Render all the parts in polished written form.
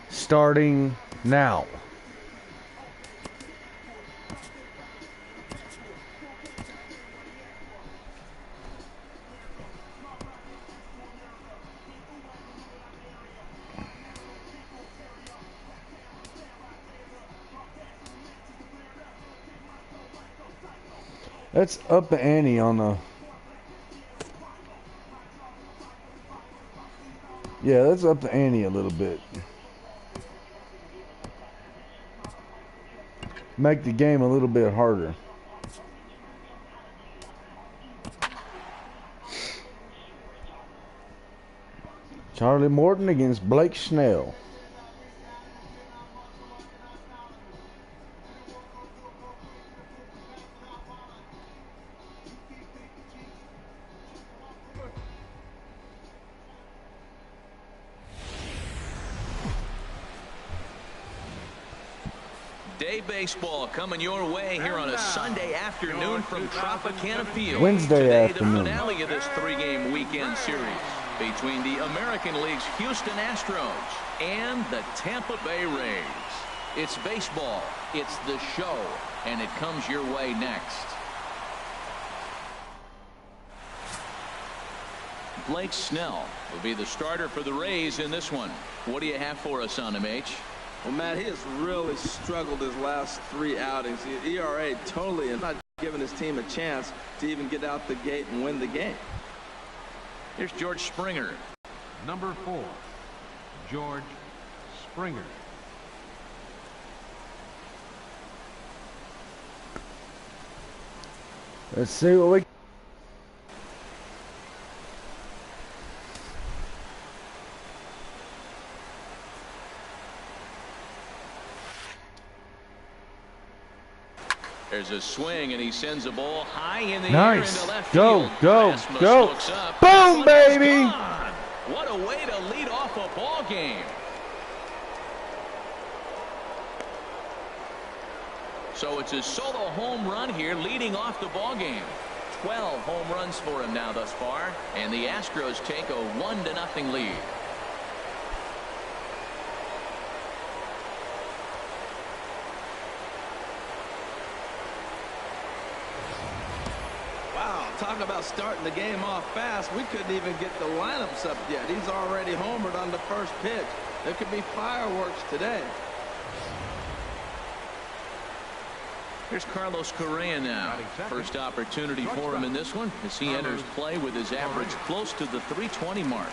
starting now. Let's up the ante on the... Yeah, let's up the ante a little bit. Make the game a little bit harder. Charlie Morton against Blake Snell. Day baseball coming your way here on a Sunday afternoon from Tropicana Field. Wednesday Today, afternoon. the finale of this 3-game weekend series between the American League's Houston Astros and the Tampa Bay Rays. It's baseball, it's the show, and it comes your way next. Blake Snell will be the starter for the Rays in this one. What do you have for us on him, H? Well, Matt, he has really struggled his last 3 outings. The ERA totally is not giving his team a chance to even get out the gate and win the game. Here's George Springer. Number 4, George Springer. Let's see what we... There's a swing, and he sends a ball high in the air Nice. into left Go, field. go, Rasmus go. looks up. Boom, This one is baby. gone. What a way to lead off a ball game. So it's a solo home run here, leading off the ball game. 12 home runs for him now thus far, and the Astros take a 1-0 lead. Wow, talk about starting the game off fast. We couldn't even get the lineups up yet. He's already homered on the first pitch. There could be fireworks today. Here's Carlos Correa now. First opportunity for him in this one as he enters play with his average close to the 320 mark.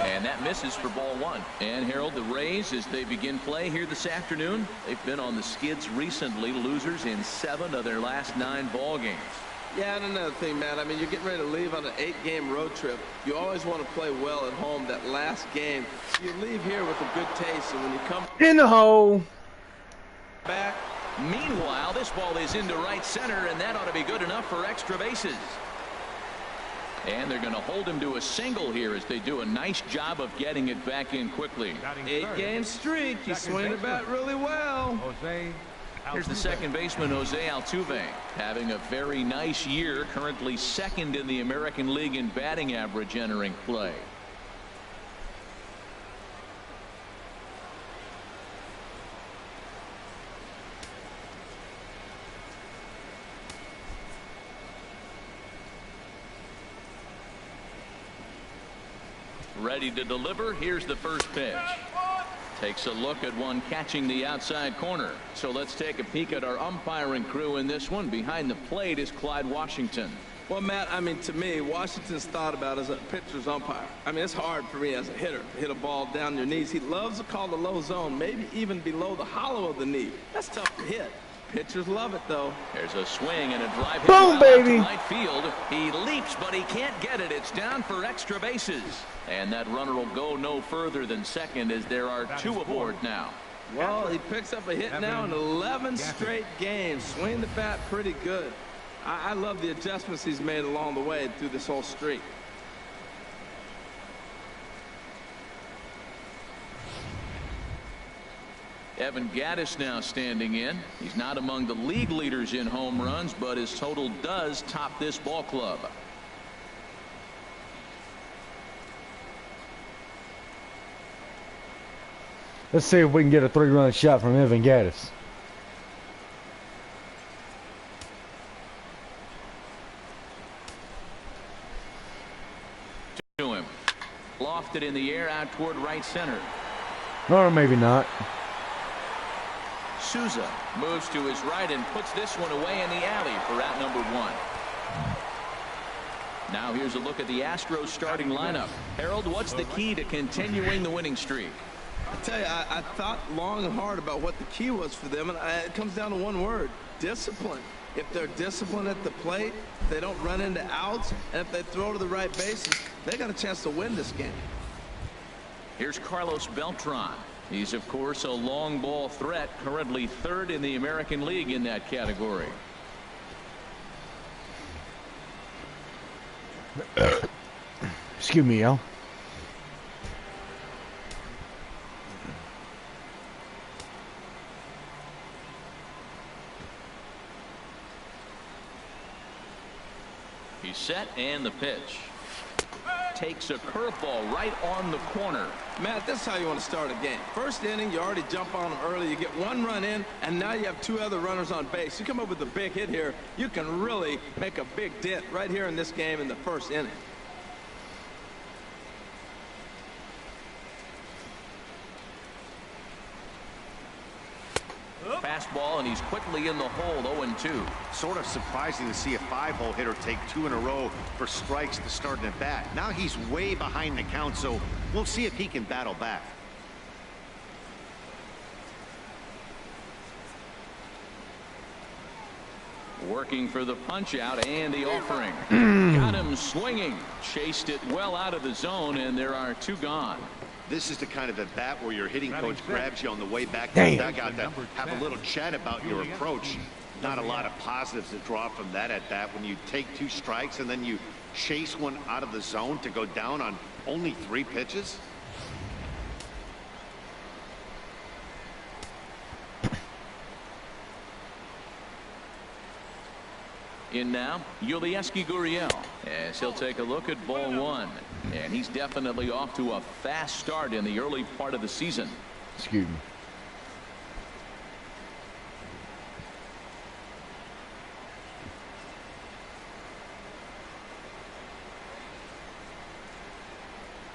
And that misses for ball 1. And Harold, the Rays, as they begin play here this afternoon, they've been on the skids recently, losers in 7 of their last 9 ball games. Yeah, and another thing, Matt, I mean, you're getting ready to leave on an 8-game road trip. You always want to play well at home that last game. So you leave here with a good taste, and when you come In the hole. back. Meanwhile, this ball is into right center, and that ought to be good enough for extra bases. And they're going to hold him to a single here as they do a nice job of getting it back in quickly. 8-game streak. He's swinging the bat really well. Jose Here's the second baseman, Jose Altuve, having a very nice year, currently second in the American League in batting average entering play. Ready to deliver. Here's the first pitch. Takes a look at one catching the outside corner. So let's take a peek at our umpiring crew in this one. Behind the plate is Clyde Washington. Well, Matt, I mean, to me, Washington's thought about as a pitcher's umpire. I mean, it's hard for me as a hitter to hit a ball down your knees. He loves to call the low zone, maybe even below the hollow of the knee. That's tough to hit. Pitchers love it, though. There's a swing and a drive hit Boom, well baby. out to right field. He leaps, but he can't get it. It's down for extra bases. And that runner will go no further than second as there are 2 aboard now. Well, he picks up a hit now in 11 straight games. Swing the bat pretty good. I love the adjustments he's made along the way through this whole streak. Evan Gattis now standing in. He's not among the league leaders in home runs, but his total does top this ball club. Let's see if we can get a 3-run shot from Evan Gattis. To him. Lofted in the air out toward right center. Or maybe not. Souza moves to his right and puts this one away in the alley for out number 1. Now here's a look at the Astros starting lineup. Harold, what's the key to continuing the winning streak? I tell you, I thought long and hard about what the key was for them, and it comes down to one word: discipline. If they're disciplined at the plate, they don't run into outs, and if they throw to the right bases, they got a chance to win this game. Here's Carlos Beltran. He's, of course, a long ball threat, currently 3rd in the American League in that category. Excuse me, y'all. He's set, and the pitch. Takes a curveball right on the corner. Matt, this is how you want to start a game. First inning, you already jump on them early. You get 1 run in, and now you have 2 other runners on base. You come up with a big hit here, you can really make a big dent right here in this game in the first inning. Fastball, and he's quickly in the hole. 0-2. Sort of surprising to see a 5-hole hitter take 2 in a row for strikes to start an at bat. Now he's way behind the count, so we'll see if he can battle back. Working for the punch out and the offering. Got him swinging. Chased it well out of the zone, and there are 2 gone. This is the kind of at bat where your hitting coach grabs you on the way back to Damn. the dugout to have a little chat about your approach. Not a lot of positives to draw from that at bat when you take 2 strikes and then you chase one out of the zone to go down on only 3 pitches. In now, Yulieski Gurriel, as he'll take a look at ball 1. And he's definitely off to a fast start in the early part of the season. Excuse me.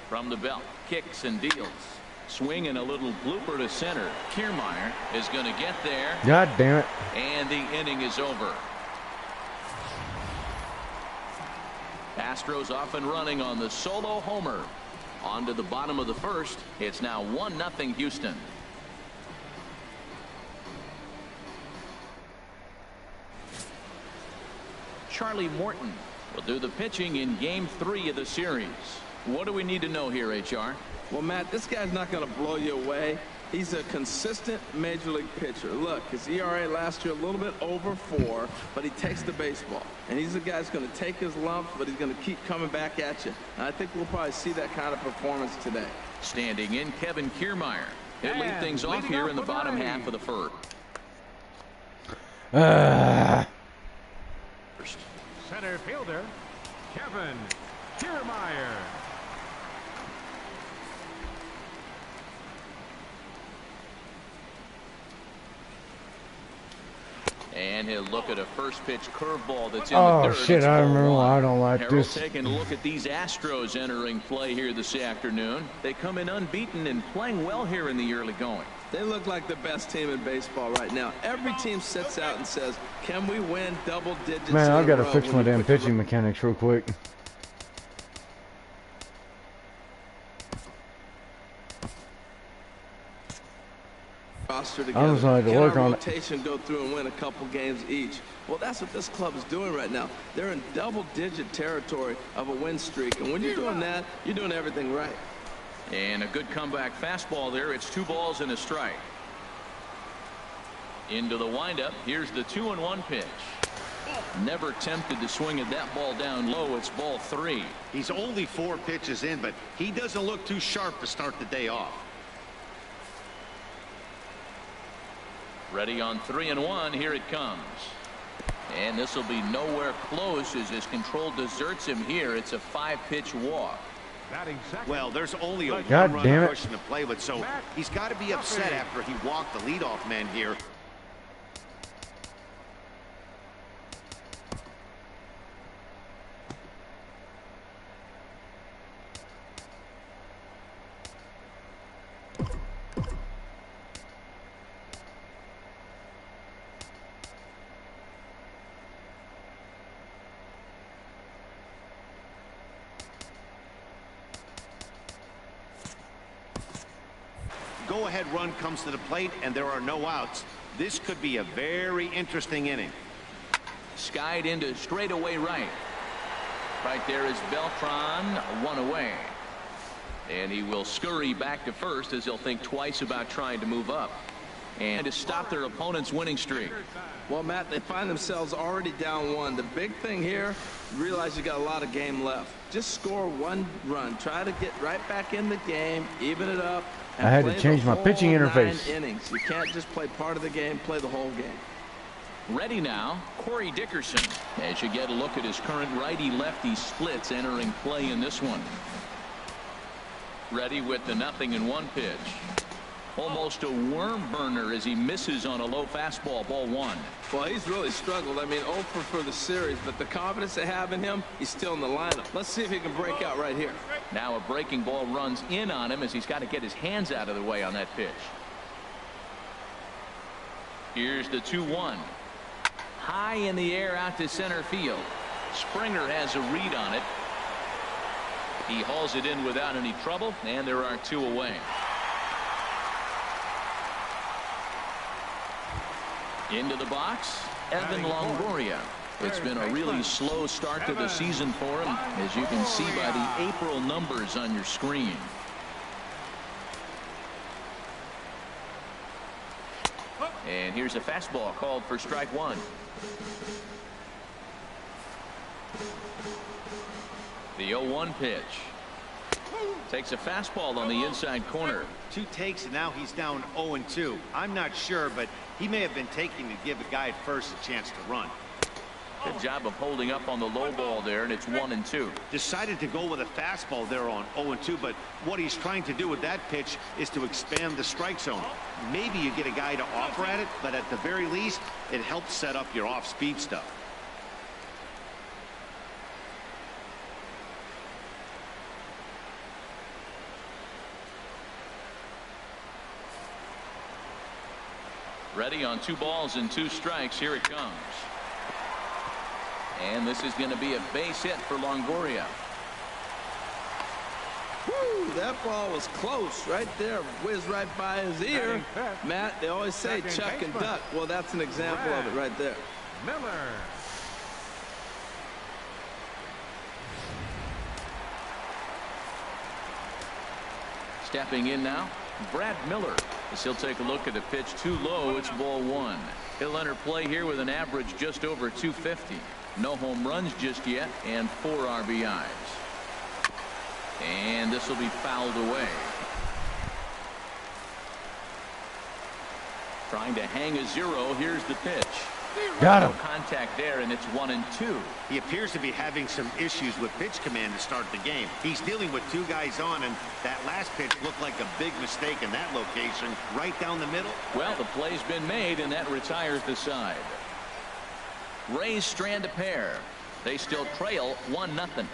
From the belt, kicks and deals. Swing and a little blooper to center. Kiermaier is going to get there. God damn it. And the inning is over. Astros off and running on the solo homer. On to the bottom of the first. It's now 1-0 Houston. Charlie Morton will do the pitching in game 3 of the series. What do we need to know here, HR? Well, Matt, this guy's not going to blow you away. He's a consistent major league pitcher. Look, his ERA last year a little bit over 4, but he takes the baseball. And he's a guy that's going to take his lumps, but he's going to keep coming back at you. And I think we'll probably see that kind of performance today. Standing in, Kevin Kiermaier. He'll lead things off here in the bottom half of the first. Center fielder, Kevin Kiermaier. And he'll look at a first pitch curveball that's in the Oh third. shit, It's I remember 4-1. why I don't like Harold this. taking a look at these Astros entering play here this afternoon. They come in unbeaten and playing well here in the early going. They look like the best team in baseball right now. Every team sits out and says, can we win double digits? Man, in I've a got to row fix when my you damn put the pitching mechanics real quick. roster I together? just wanted to Can work our on it. rotation go through and win a couple games each? Well, that's what this club is doing right now. They're in double-digit territory of a win streak, and when you're doing that, you're doing everything right. And a good comeback fastball there. It's 2 balls and a strike. Into the windup. Here's the 2-1 pitch. Never tempted to swing at that ball down low. It's ball 3. He's only 4 pitches in, but he doesn't look too sharp to start the day off. Ready on 3-1. Here it comes. And this will be nowhere close as his control deserts him here. It's a 5-pitch walk. Well, there's only a God one-run damn it. cushion to play with, so he's got to be upset after he walked the leadoff man here. Go-ahead run comes to the plate, and there are no outs. This could be a very interesting inning. Skied into straightaway right. Right there is Beltran, one away. And he will scurry back to first as he'll think twice about trying to move up and to stop their opponent's winning streak. Well, Matt, they find themselves already down 1. The big thing here, realize you got a lot of game left. Just score 1 run. Try to get right back in the game, even it up. I had to change my pitching interface. 9 innings. You can't just play part of the game, play the whole game. Ready now, Corey Dickerson. As you get a look at his current righty-lefty splits entering play in this one. Ready with the 0-1 pitch. Almost a worm burner as he misses on a low fastball, ball 1. Well, he's really struggled. I mean, 0 for the series, but the confidence they have in him, he's still in the lineup. Let's see if he can break out right here. Now a breaking ball runs in on him as he's got to get his hands out of the way on that pitch. Here's the 2-1. High in the air out to center field. Springer has a read on it. He hauls it in without any trouble, and there are 2 away. Into the box, Evan Longoria. It's been a really slow start to the season for him, as you can see by the April numbers on your screen. And here's a fastball called for strike 1. The 0-1 pitch. Takes a fastball on the inside corner. 2 takes, and now he's down 0-2. I'm not sure, but he may have been taking to give the guy at first a chance to run. Good job of holding up on the low ball there, and it's 1-2. Decided to go with a fastball there on 0-2, but what he's trying to do with that pitch is to expand the strike zone. Maybe you get a guy to offer at it, but at the very least, it helps set up your off-speed stuff. Ready on 2 balls and 2 strikes. Here it comes. And this is going to be a base hit for Longoria. Woo, that ball was close right there. Whizzed right by his ear. Matt, they always say chuck and duck. Well, that's an example of it right there. Miller. Stepping in now, Brad Miller. As he'll take a look at a pitch too low. It's ball 1. He'll enter play here with an average just over 250. No home runs just yet, and 4 RBIs. And this will be fouled away. Trying to hang a 0. Here's the pitch. Got him. No contact there, and it's 1-2. He appears to be having some issues with pitch command to start the game. He's dealing with 2 guys on, and that last pitch looked like a big mistake in that location, right down the middle. Well, the play's been made, and that retires the side. Rays strand a pair. They still trail 1-0.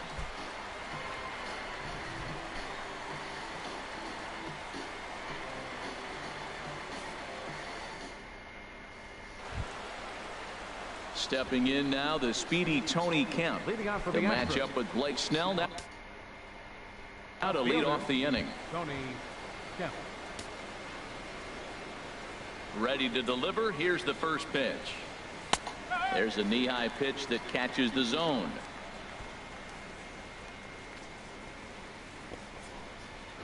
Stepping in now, the speedy Tony Kemp. Leading off for The the matchup with Blake Snell now to lead off the inning. Tony Kemp. Ready to deliver. Here's the first pitch. There's a knee-high pitch that catches the zone.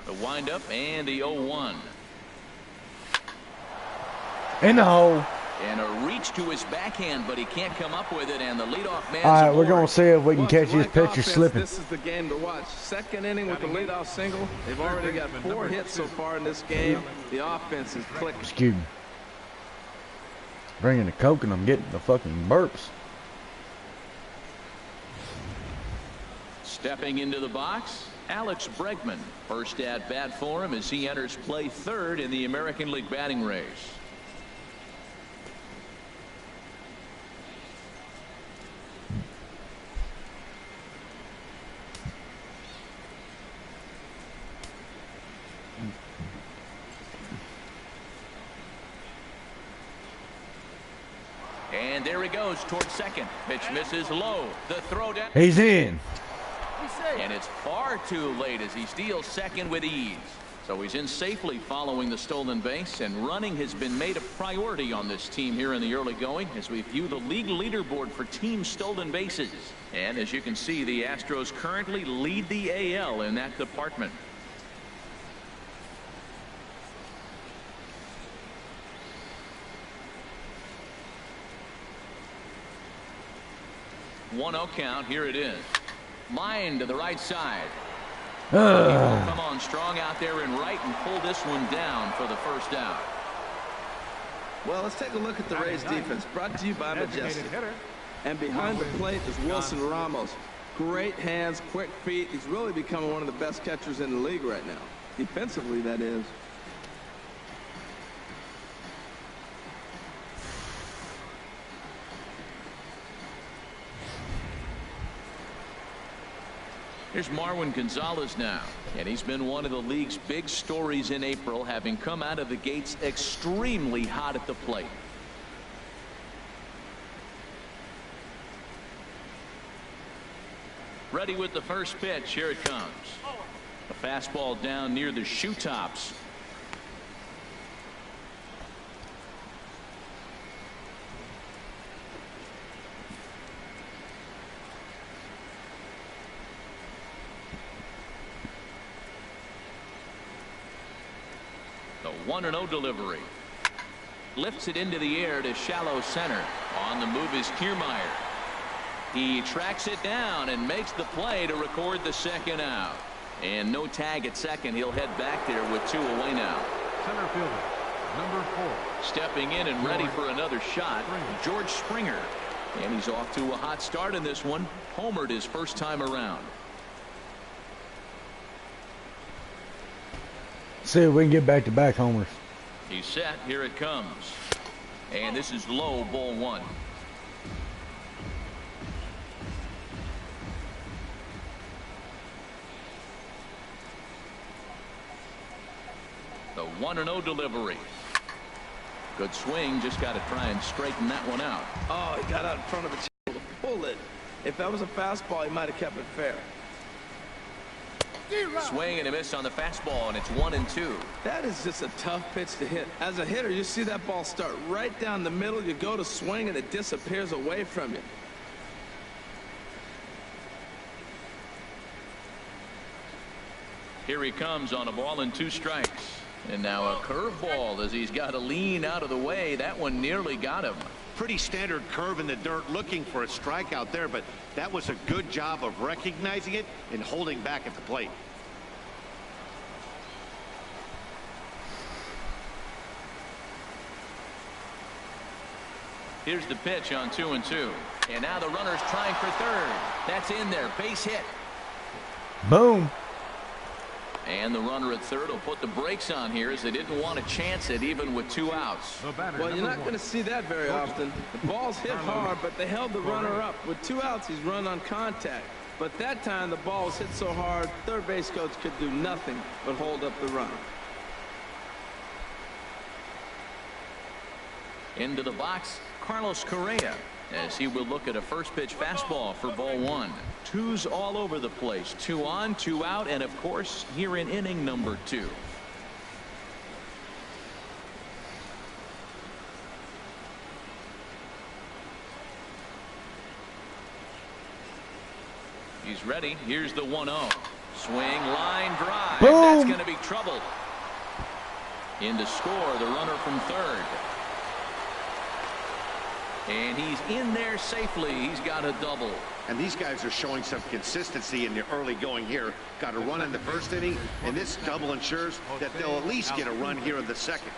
The windup and the 0-1. In the hole. And a reach to his backhand, but he can't come up with it, and the leadoff man. All right, we're going to see if we can Well, catch to this like pitcher offense, slipping. This is the game to watch. Second inning with the leadoff single. They've already got 4 hits so far in this game. The offense is clicking. Excuse me. Drinking the Coke and I'm getting the fucking burps. Stepping into the box, Alex Bregman. First at bat for him as he enters play third in the American League batting race. And there he goes towards second. Pitch misses low. The throw down. He's in. And it's far too late as he steals second with ease. So he's in safely following the stolen base, and running has been made a priority on this team here in the early going as we view the league leaderboard for team stolen bases. And as you can see, the Astros currently lead the AL in that department. One-0 count. Here it is. Line to the right side. He will come on strong out there in right and pull this one down for the first out. Well, let's take a look at the Rays defense, brought to you by Majestic. And behind the plate is Wilson Ramos. Great hands, quick feet. He's really becoming one of the best catchers in the league right now. Defensively, that is. Here's Marwin Gonzalez now, and he's been one of the league's big stories in April, having come out of the gates extremely hot at the plate. Ready with the first pitch. Here it comes. A fastball down near the shoe tops. The 1-0 delivery. Lifts it into the air to shallow center. On the move is Kiermaier. He tracks it down and makes the play to record the second out. And no tag at second. He'll head back there with two away now. Center fielder, number 4. Stepping in and ready for another shot, George Springer. And he's off to a hot start in this one. Homered his first time around. See if we can get back-to-back homers. He's set. Here it comes. And this is low, ball 1. The 1-0 delivery. Good swing. Just got to try and straighten that one out. Oh, he got out in front of the table to pull it. If that was a fastball, he might have kept it fair. Swing and a miss on the fastball, and it's 1-2. That is just a tough pitch to hit. As a hitter, you see that ball start right down the middle. You go to swing, and it disappears away from you. Here he comes on a ball and 2 strikes. And now a curveball as he's got to lean out of the way. That one nearly got him. Pretty standard curve in the dirt, looking for a strikeout there, but that was a good job of recognizing it and holding back at the plate. Here's the pitch on 2-2. And now the runner's trying for third. That's in there. Base hit. Boom. And the runner at third will put the brakes on here as they didn't want to chance it even with 2 outs. Well, you're not going to see that very often. The ball's hit hard, but they held the runner up. With 2 outs, he's run on contact. But that time, the ball was hit so hard, third base coach could do nothing but hold up the runner. Into the box, Carlos Correa, as he will look at a first pitch fastball for ball 1. 2s all over the place. 2 on, 2 out, and of course here in inning number 2. He's ready. Here's the 1-0. Swing, line drive. Boom. That's going to be trouble. In to score, the runner from third. And he's in there safely. He's got a double. And these guys are showing some consistency in the early going here. Got a run in the first inning, and this double ensures that they'll at least get a run here in the second.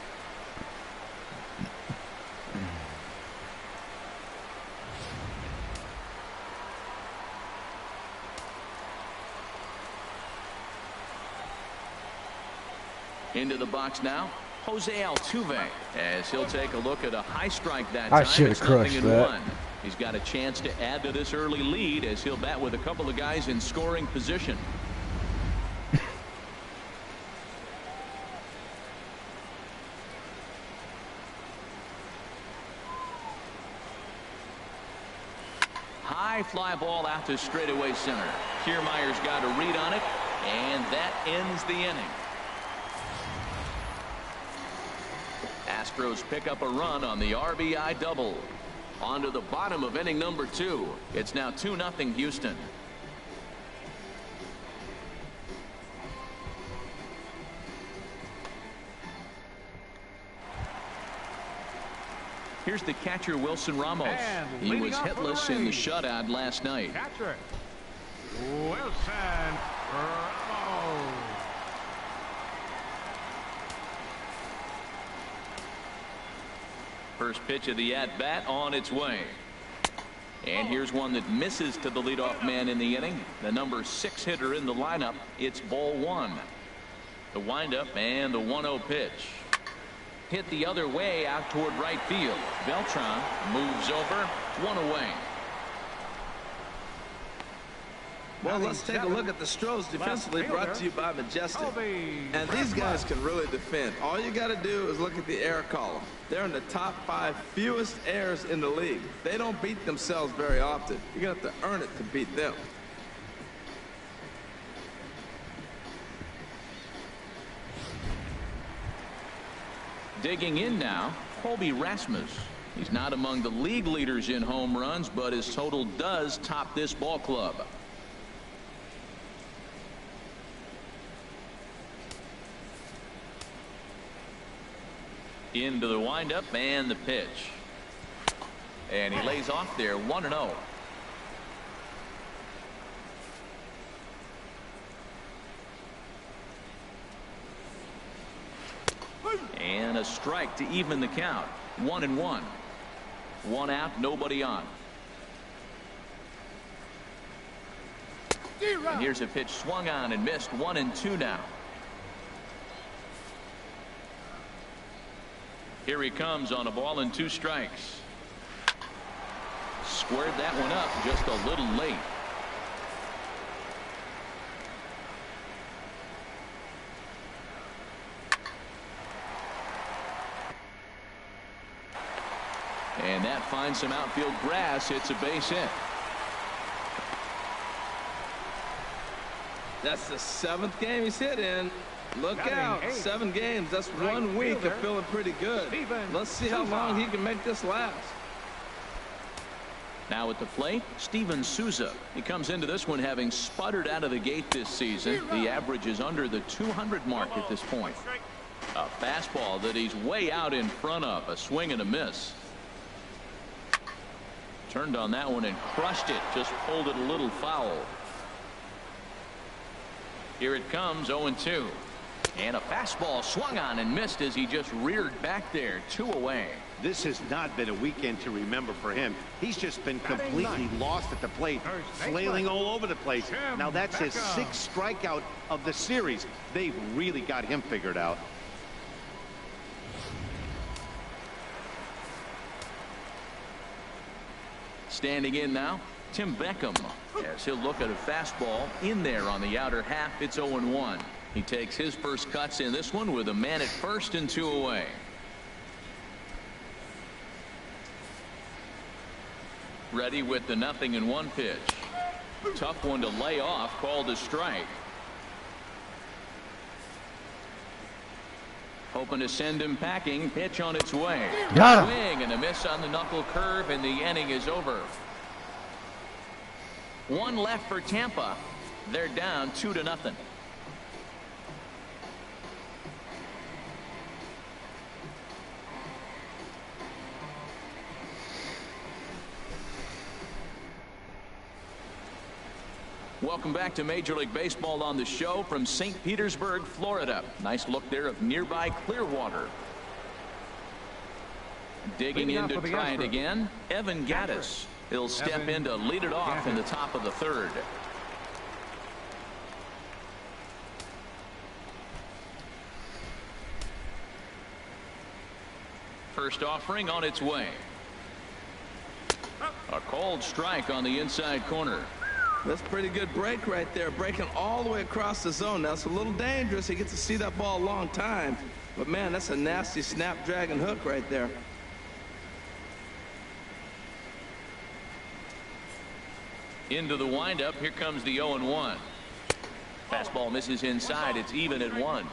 Into the box now, Jose Altuve, as he'll take a look at a high strike that I time. should have It's crushed 0-1. that. He's got a chance to add to this early lead as he'll bat with a couple of guys in scoring position. High fly ball out to straightaway center. Kiermaier's got a read on it, and that ends the inning. Astros pick up a run on the RBI double. On to the bottom of inning number 2. It's now 2-0 Houston. Here's the catcher, Wilson Ramos. And He was leading off for the hitless in the Rays. shutout last night. Catcher, Wilson Ramos. First pitch of the at-bat on its way. And here's one that misses to the leadoff man in the inning. The number 6 hitter in the lineup. It's ball 1. The windup and the 1-0 pitch. Hit the other way out toward right field. Beltran moves over. 1 away. Well, let's take a look at the Stros defensively, brought to you by Majestic. And these guys can really defend. All you got to do is look at the error column. They're in the top 5 fewest errors in the league. They don't beat themselves very often. You're going to have to earn it to beat them. Digging in now, Colby Rasmus. He's not among the league leaders in home runs, but his total does top this ball club. Into the windup and the pitch. And he lays off there, 1-0. And a strike to even the count. 1-1. 1 out, nobody on. And here's a pitch swung on and missed. 1-2 now. Here he comes on a ball and 2 strikes. Squared that one up just a little late. And that finds some outfield grass. It's a base hit. That's the 7th game he's hit in. Look out. 7 games. That's 1 week of feeling pretty good. Let's see how long he can make this last. Now at the plate, Steven Souza. He comes into this one having sputtered out of the gate this season. The average is under the 200 mark at this point. A fastball that he's way out in front of. A swing and a miss. Turned on that one and crushed it. Just pulled it a little foul. Here it comes, 0-2. And a fastball swung on and missed as he just reared back there. 2 away. This has not been a weekend to remember for him. He's just been completely lost at the plate, flailing all over the place. Now that's his 6th strikeout of the series. They've really got him figured out. Standing in now, Tim Beckham, as he'll look at a fastball in there on the outer half. It's 0-1. He takes his first cuts in this one with a man at first and 2 away. Ready with the 0-1 pitch. Tough one to lay off, called a strike. Hoping to send him packing. Pitch on its way. Got him. Swing and a miss on the knuckle curve, and the inning is over. 1 left for Tampa. They're down 2-0. Welcome back to Major League Baseball on the show from St. Petersburg, Florida. Nice look there of nearby Clearwater. Digging in to try it again, Evan Gattis. He'll step in to lead it off in the top of the 3rd. First offering on its way. A cold strike on the inside corner. That's a pretty good break right there, breaking all the way across the zone. Now, it's a little dangerous. He gets to see that ball a long time. But, man, that's a nasty snapdragon hook right there. Into the windup. Here comes the 0-1. Fastball misses inside. It's even at 1.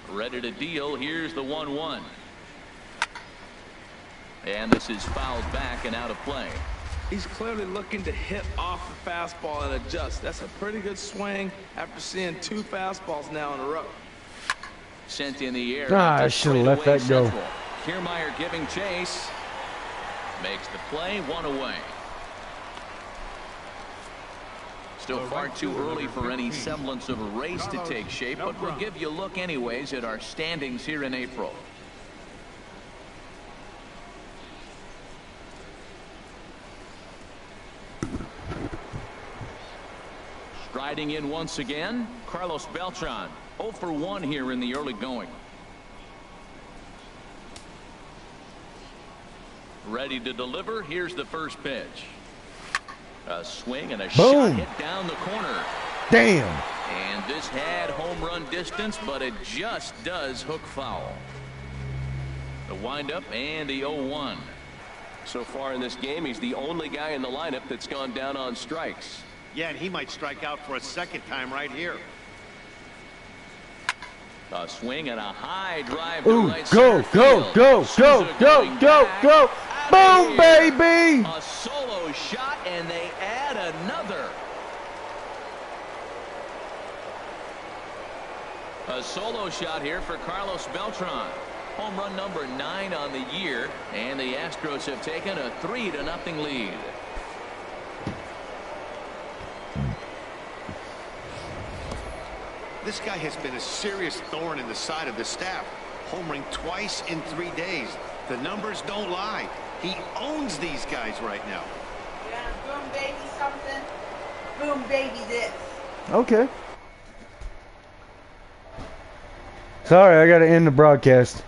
Ready to deal. Here's the 1-1. And this is fouled back and out of play. He's clearly looking to hit off the fastball and adjust. That's a pretty good swing after seeing 2 fastballs now in a row. Sent in the air. I should have let that go. Kiermaier giving chase. Makes the play, 1 away. Still far too early for any semblance of a race to take shape, but we'll give you a look anyways at our standings here in April. Striding in once again, Carlos Beltran. 0 for 1 here in the early going. Ready to deliver. Here's the first pitch. A swing and a shot hit down the corner. Damn. And this had home run distance, but it just does hook foul. The windup and the 0-1. So far in this game, he's the only guy in the lineup that's gone down on strikes. Yeah, and he might strike out for a second time right here. A swing and a high drive to right Go, center go, field. go, Souza go, go, going go, back. go. Out of Boom, here. baby. A solo shot, and they add another. A solo shot here for Carlos Beltran. Home run number 9 on the year, and the Astros have taken a 3-0 lead. This guy has been a serious thorn in the side of the staff. Homering twice in 3 days. The numbers don't lie. He owns these guys right now. You want a boom baby something? Boom baby this. Okay. Sorry, I got to end the broadcast.